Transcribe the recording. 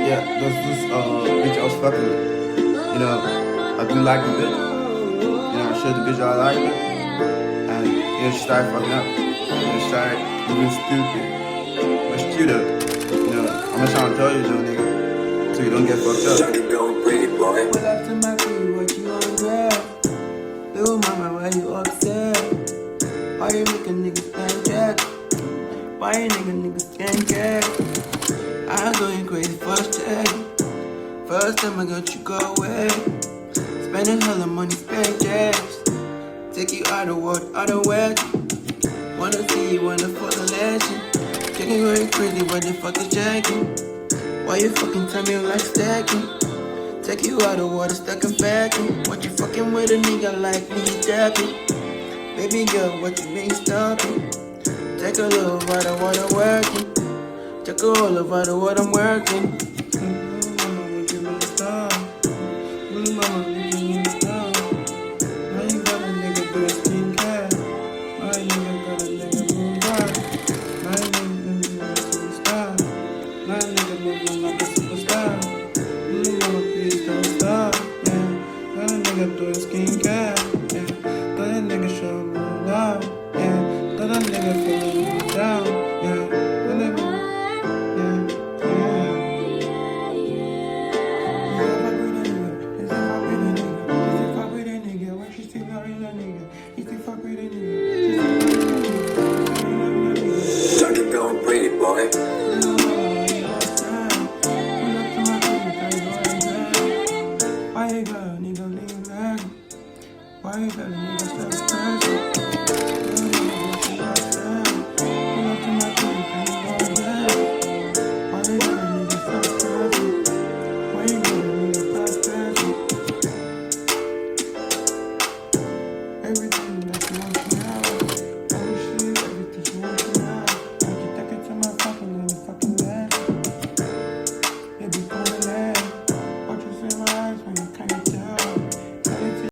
Yeah, there's this bitch I was fucking with. You know, I do like the bitch. You know, I showed the bitch I liked it. And she started fucking up. She started moving stupid. But stupid. You know, I'm just trying to tell you though, nigga. So you don't get fucked up. Shawty going pretty boy. Pull up to my crib, what you on grab? Little mama, why you upset? Why you make a nigga stand jack? Why you niggas stand jack? I'm going crazy for check. First time I got you go away. Spending hella money, spend jacks. Take you out of world, out of wedge. Wanna see you, wanna fuck the legend. Checking going crazy, what the fuck is jacking? Why you fucking tell me like stacking? Take you out of water, stuck in vacuum. What you fucking with a nigga like me, tapping? Baby girl, what you mean stopping? Take a little bit of what I'm working. Take a whole lot of what I'm working. Mama, would you really stop? Mama, would you really stop? Why you got a nigga do a skincare? Why you got a nigga move back? Why you nigga a superstar? My nigga moving like a superstar. Mama, please don't stop. Yeah, got a nigga do a skincare.